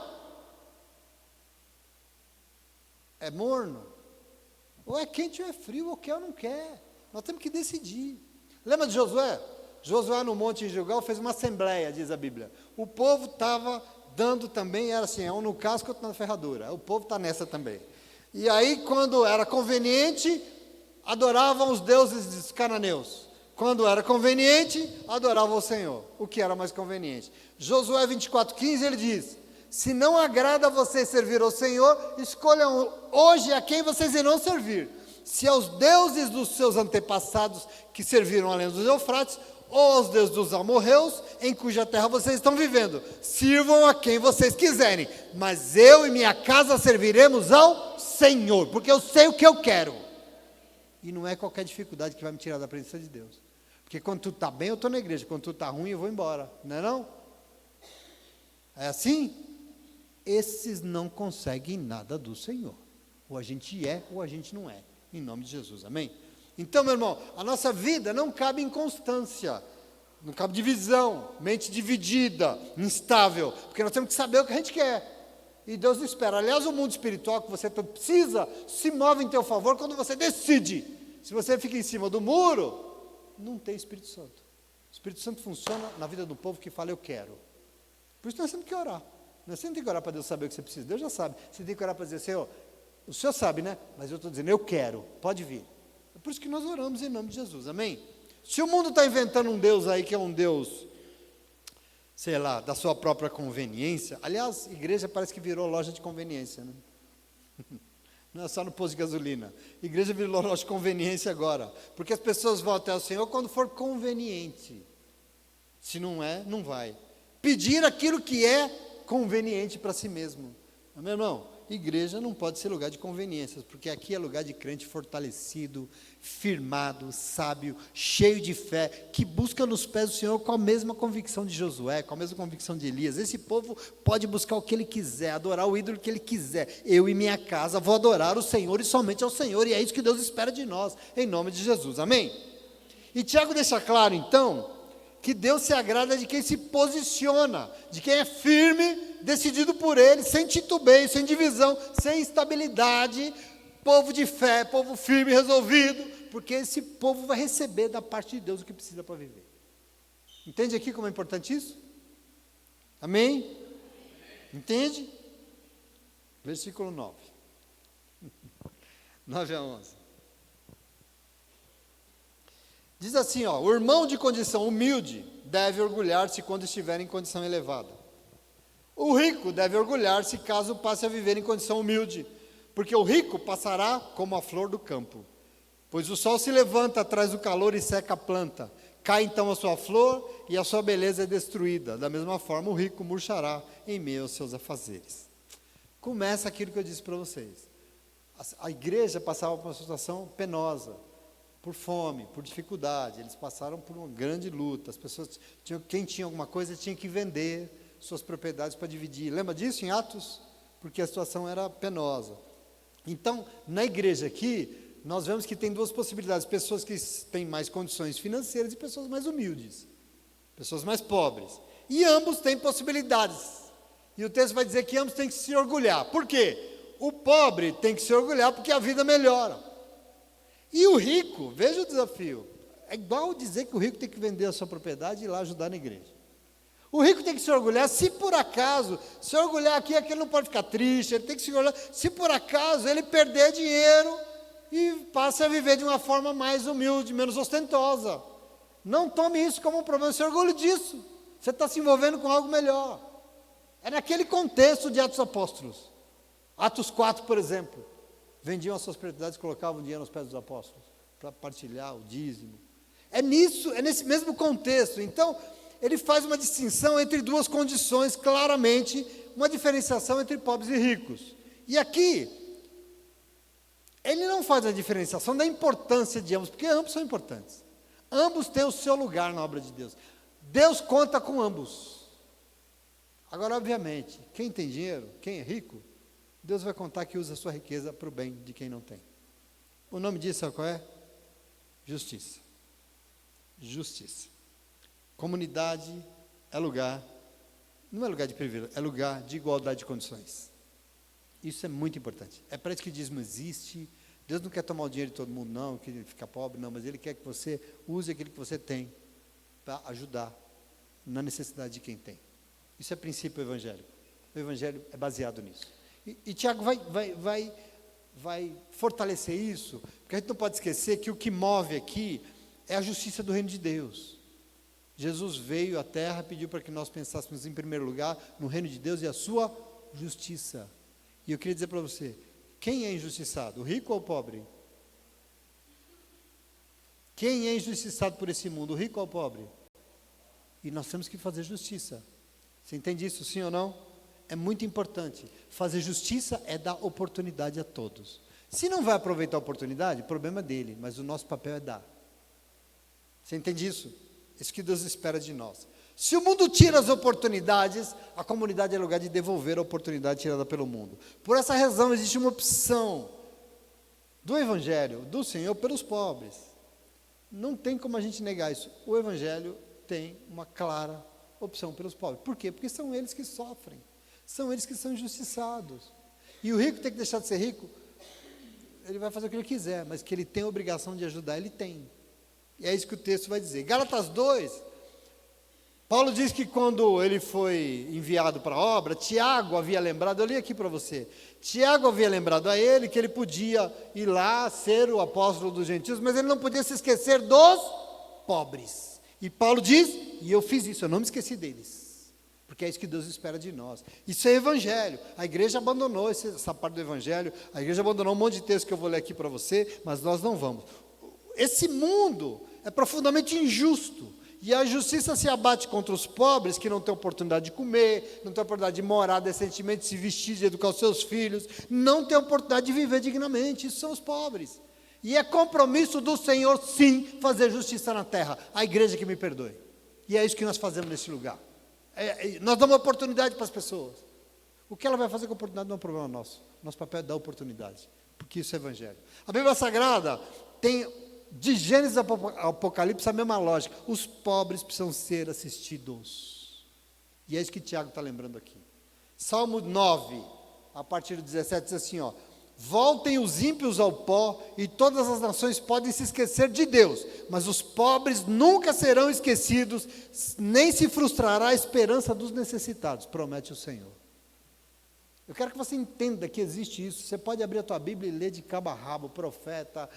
É morno. Ou é quente ou é frio, ou quer ou não quer. Nós temos que decidir. Lembra de Josué? Josué no monte em Gilgal fez uma assembleia, diz a Bíblia. O povo estava dando também, era assim, um no casco, outro na ferradura. O povo está nessa também. E aí, quando era conveniente, adoravam os deuses dos cananeus. Quando era conveniente, adoravam o Senhor. O que era mais conveniente? Josué 24:15, ele diz: se não agrada a vocês servir ao Senhor, escolham hoje a quem vocês irão servir. Se aos deuses dos seus antepassados que serviram além dos Eufrates, ou aos deuses dos amorreus, em cuja terra vocês estão vivendo. Sirvam a quem vocês quiserem, mas eu e minha casa serviremos ao Senhor, porque eu sei o que eu quero. E não é qualquer dificuldade que vai me tirar da presença de Deus. Porque quando tudo está bem, eu estou na igreja. Quando tudo está ruim, eu vou embora. Não é não? É assim? Esses não conseguem nada do Senhor. Ou a gente é, ou a gente não é. Em nome de Jesus, amém? Então, meu irmão, a nossa vida não cabe inconstância, não cabe divisão, mente dividida, instável, porque nós temos que saber o que a gente quer, e Deus espera. Aliás, o mundo espiritual que você precisa, se move em teu favor quando você decide. Se você fica em cima do muro, não tem Espírito Santo. O Espírito Santo funciona na vida do povo que fala, eu quero. Por isso nós temos que orar. Nós temos que orar para Deus saber o que você precisa. Deus já sabe. Você tem que orar para dizer, Senhor, o Senhor sabe, né? Mas eu estou dizendo, eu quero, pode vir. É por isso que nós oramos em nome de Jesus, amém? Se o mundo está inventando um Deus aí que é um Deus, sei lá, da sua própria conveniência. Aliás, igreja parece que virou loja de conveniência, né? Não é só no posto de gasolina. Igreja virou loja de conveniência agora. Porque as pessoas vão até o Senhor quando for conveniente. Se não é, não vai. Pedir aquilo que é conveniente para si mesmo. Meu irmão, igreja não pode ser lugar de conveniências, porque aqui é lugar de crente fortalecido, firmado, sábio, cheio de fé, que busca nos pés do Senhor com a mesma convicção de Josué, com a mesma convicção de Elias. Esse povo pode buscar o que ele quiser, adorar o ídolo que ele quiser. Eu e minha casa vou adorar o Senhor e somente ao Senhor, e é isso que Deus espera de nós, em nome de Jesus, amém? E Tiago deixa claro então, que Deus se agrada de quem se posiciona, de quem é firme, decidido por Ele, sem titubeio, sem divisão, sem instabilidade, povo de fé, povo firme, resolvido, porque esse povo vai receber da parte de Deus o que precisa para viver. Entende aqui como é importante isso? Amém? Entende? Versículo 9. 9-11. Diz assim, ó, o irmão de condição humilde deve orgulhar-se quando estiver em condição elevada. O rico deve orgulhar-se caso passe a viver em condição humilde, porque o rico passará como a flor do campo. Pois o sol se levanta atrás do calor e seca a planta. Cai então a sua flor e a sua beleza é destruída. Da mesma forma, o rico murchará em meio aos seus afazeres. Começa aquilo que eu disse para vocês. A igreja passava por uma situação penosa, por fome, por dificuldade. Eles passaram por uma grande luta. As pessoas quem tinha alguma coisa tinha que vender suas propriedades para dividir. Lembra disso em Atos? Porque a situação era penosa. Então, na igreja aqui, nós vemos que tem duas possibilidades: pessoas que têm mais condições financeiras e pessoas mais humildes, pessoas mais pobres. E ambos têm possibilidades. E o texto vai dizer que ambos têm que se orgulhar. Por quê? O pobre tem que se orgulhar porque a vida melhora. E o rico, veja o desafio, é igual dizer que o rico tem que vender a sua propriedade e ir lá ajudar na igreja. O rico tem que se orgulhar, se por acaso, se orgulhar aqui é que ele não pode ficar triste, ele tem que se orgulhar, se por acaso ele perder dinheiro e passe a viver de uma forma mais humilde, menos ostentosa. Não tome isso como um problema, se orgulhe disso, você está se envolvendo com algo melhor. É naquele contexto de Atos Apóstolos. Atos 4, por exemplo. Vendiam as suas propriedades e colocavam dinheiro aos pés dos apóstolos, para partilhar o dízimo. É nesse mesmo contexto. Então, ele faz uma distinção entre duas condições, claramente, uma diferenciação entre pobres e ricos. E aqui, ele não faz a diferenciação da importância de ambos, porque ambos são importantes. Ambos têm o seu lugar na obra de Deus. Deus conta com ambos. Agora, obviamente, quem tem dinheiro, quem é rico, Deus vai contar que usa a sua riqueza para o bem de quem não tem. O nome disso sabe qual é? Justiça. Justiça. Comunidade é lugar, não é lugar de privilégio, é lugar de igualdade de condições. Isso é muito importante. É para isso que o dízimo existe. Deus não quer tomar o dinheiro de todo mundo, não, que fica pobre, não, mas Ele quer que você use aquilo que você tem. para ajudar na necessidade de quem tem. Isso é princípio evangélico. O evangelho é baseado nisso. E Tiago vai fortalecer isso, porque a gente não pode esquecer que o que move aqui é a justiça do reino de Deus. Jesus veio à terra, pediu para que nós pensássemos em primeiro lugar no reino de Deus e a sua justiça. E eu queria dizer para você, quem é injustiçado, o rico ou o pobre? Quem é injustiçado por esse mundo, o rico ou o pobre? E nós temos que fazer justiça. Você entende isso, sim ou não? É muito importante. Fazer justiça é dar oportunidade a todos. Se não vai aproveitar a oportunidade, o problema é dele, mas o nosso papel é dar. Você entende isso? Isso que Deus espera de nós. Se o mundo tira as oportunidades, a comunidade é lugar de devolver a oportunidade tirada pelo mundo. Por essa razão, existe uma opção do Evangelho, do Senhor, pelos pobres. Não tem como a gente negar isso. O Evangelho tem uma clara opção pelos pobres. Por quê? Porque são eles que sofrem. São eles que são injustiçados. E o rico tem que deixar de ser rico. Ele vai fazer o que ele quiser, mas que ele tem a obrigação de ajudar, ele tem. E é isso que o texto vai dizer. Gálatas 2, Paulo diz que quando ele foi enviado para a obra, Tiago havia lembrado, eu li aqui para você, Tiago havia lembrado a ele que ele podia ir lá ser o apóstolo dos gentios, mas ele não podia se esquecer dos pobres. E Paulo diz, e eu fiz isso, eu não me esqueci deles. Porque é isso que Deus espera de nós. Isso é evangelho. A igreja abandonou essa parte do evangelho. A igreja abandonou um monte de texto que eu vou ler aqui para você, mas nós não vamos. Esse mundo é profundamente injusto. E a justiça se abate contra os pobres que não têm oportunidade de comer, não têm oportunidade de morar decentemente, de se vestir, de educar os seus filhos, não têm oportunidade de viver dignamente. Isso são os pobres. E é compromisso do Senhor, sim, fazer justiça na terra. A igreja que me perdoe. E é isso que nós fazemos nesse lugar. Nós damos oportunidade para as pessoas. O que ela vai fazer com a oportunidade não é um problema nosso. Nosso papel é dar oportunidade, porque isso é evangelho. A Bíblia Sagrada tem, de Gênesis a Apocalipse, a mesma lógica. Os pobres precisam ser assistidos. E é isso que Tiago está lembrando aqui. Salmo 9, a partir do 17, diz assim, ó: voltem os ímpios ao pó, e todas as nações podem se esquecer de Deus, mas os pobres nunca serão esquecidos, nem se frustrará a esperança dos necessitados, promete o Senhor. Eu quero que você entenda que existe isso. Você pode abrir a tua Bíblia e ler de cabo a rabo, profeta,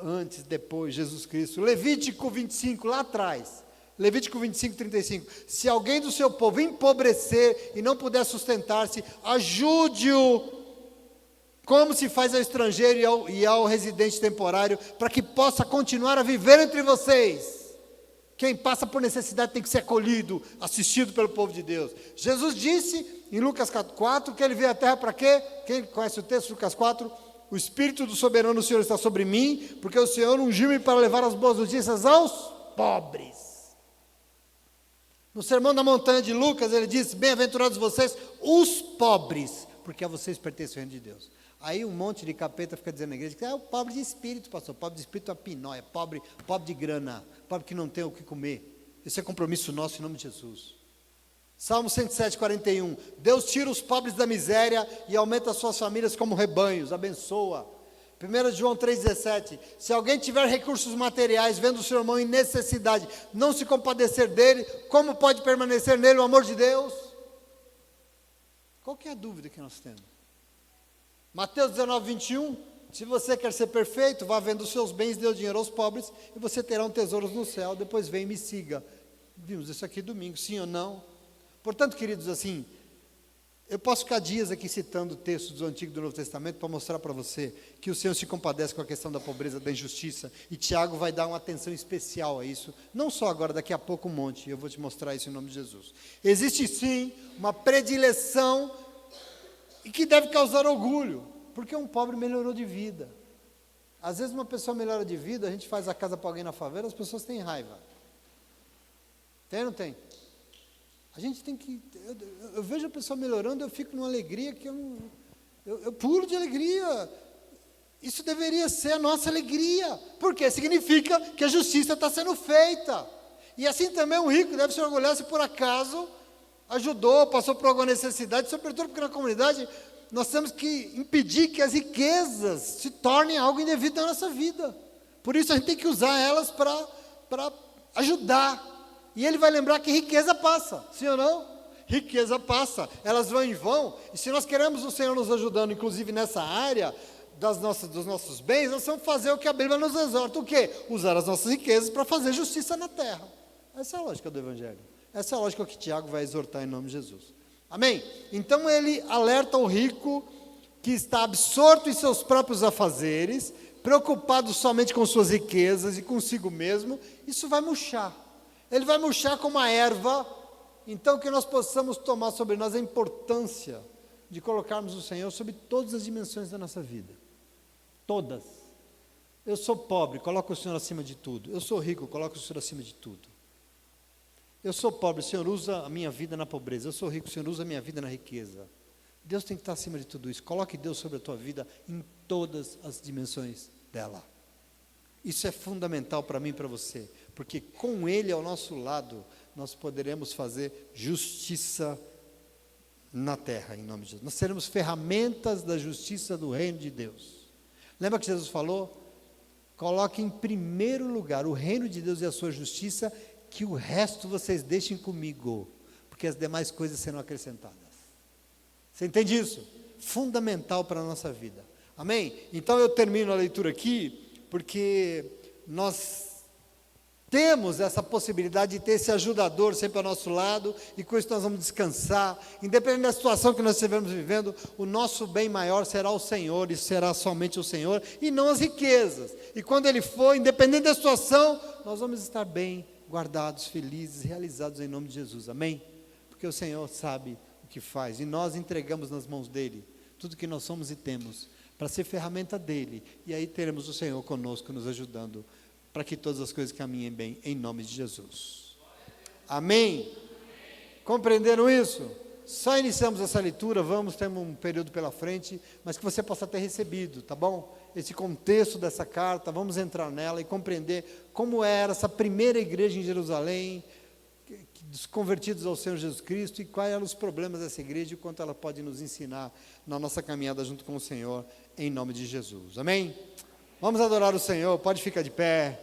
antes, depois, Jesus Cristo. Levítico 25, lá atrás, Levítico 25, 35, se alguém do seu povo empobrecer e não puder sustentar-se, ajude-o, como se faz ao estrangeiro e ao residente temporário, para que possa continuar a viver entre vocês. Quem passa por necessidade tem que ser acolhido, assistido pelo povo de Deus. Jesus disse em Lucas 4, que ele veio à terra para quê? Quem conhece o texto, Lucas 4? O Espírito do soberano Senhor está sobre mim, porque o Senhor ungiu-me para levar as boas notícias aos pobres. No Sermão da Montanha de Lucas, ele diz, bem-aventurados vocês, os pobres, porque a vocês pertence o reino de Deus. Aí um monte de capeta fica dizendo na igreja que é o pobre de espírito, pastor. Pobre de espírito é pinóia, pobre de grana, pobre que não tem o que comer. Esse é compromisso nosso em nome de Jesus. Salmo 107, 41. Deus tira os pobres da miséria e aumenta as suas famílias como rebanhos, abençoa. 1 João 3,17. Se alguém tiver recursos materiais, vendo o seu irmão em necessidade, não se compadecer dele, como pode permanecer nele o amor de Deus? Qual que é a dúvida que nós temos? Mateus 19, 21, se você quer ser perfeito, vá vendo os seus bens, dê o dinheiro aos pobres, e você terá um tesouro no céu, depois vem e me siga. Vimos isso aqui domingo, sim ou não? Portanto, queridos, assim, eu posso ficar dias aqui citando textos do Antigo e do Novo Testamento para mostrar para você que o Senhor se compadece com a questão da pobreza, da injustiça, e Tiago vai dar uma atenção especial a isso, não só agora, daqui a pouco um monte, eu vou te mostrar isso em nome de Jesus. Existe sim uma predileção e que deve causar orgulho, porque um pobre melhorou de vida. Às vezes uma pessoa melhora de vida, a gente faz a casa para alguém na favela, as pessoas têm raiva. Tem ou não tem? A gente tem que... Eu vejo a pessoa melhorando, eu fico numa alegria que eu pulo de alegria. Isso deveria ser a nossa alegria, porque significa que a justiça está sendo feita. E assim também um rico deve se orgulhar se por acaso ajudou, passou por alguma necessidade, sobretudo porque na comunidade nós temos que impedir que as riquezas se tornem algo indevido na nossa vida. Por isso a gente tem que usar elas para ajudar. E ele vai lembrar que riqueza passa, sim ou não? Riqueza passa, elas vão e vão. E se nós queremos o Senhor nos ajudando, inclusive nessa área dos nossos bens, nós vamos fazer o que a Bíblia nos exorta. O quê? Usar as nossas riquezas para fazer justiça na terra. Essa é a lógica do Evangelho. Essa é a lógica que Tiago vai exortar em nome de Jesus. Amém? Então ele alerta o rico que está absorto em seus próprios afazeres, preocupado somente com suas riquezas e consigo mesmo. Isso vai murchar. Ele vai murchar como a erva. Então que nós possamos tomar sobre nós a importância de colocarmos o Senhor sobre todas as dimensões da nossa vida. Todas. Eu sou pobre, coloco o Senhor acima de tudo. Eu sou rico, coloco o Senhor acima de tudo. Eu sou pobre, o Senhor usa a minha vida na pobreza. Eu sou rico, o Senhor usa a minha vida na riqueza. Deus tem que estar acima de tudo isso. Coloque Deus sobre a tua vida em todas as dimensões dela. Isso é fundamental para mim e para você, porque com Ele ao nosso lado, nós poderemos fazer justiça na terra, em nome de Jesus. Nós seremos ferramentas da justiça do reino de Deus. Lembra que Jesus falou? Coloque em primeiro lugar o reino de Deus e a sua justiça, que o resto vocês deixem comigo, porque as demais coisas serão acrescentadas. Você entende isso? Fundamental para a nossa vida. Amém? Então eu termino a leitura aqui, porque nós temos essa possibilidade de ter esse ajudador sempre ao nosso lado, e com isso nós vamos descansar, independente da situação que nós estivermos vivendo, o nosso bem maior será o Senhor, e será somente o Senhor, e não as riquezas. E quando Ele for, independente da situação, nós vamos estar bem guardados, felizes, realizados em nome de Jesus. Amém? Porque o Senhor sabe o que faz, e nós entregamos nas mãos dEle tudo que nós somos e temos, para ser ferramenta dEle, e aí teremos o Senhor conosco, nos ajudando, para que todas as coisas caminhem bem, em nome de Jesus. Amém? Compreenderam isso? Só iniciamos essa leitura, temos um período pela frente, mas que você possa ter recebido, tá bom? Esse contexto dessa carta, vamos entrar nela e compreender como era essa primeira igreja em Jerusalém, dos convertidos ao Senhor Jesus Cristo, e quais eram os problemas dessa igreja e quanto ela pode nos ensinar na nossa caminhada junto com o Senhor, em nome de Jesus. Amém? Vamos adorar o Senhor, pode ficar de pé.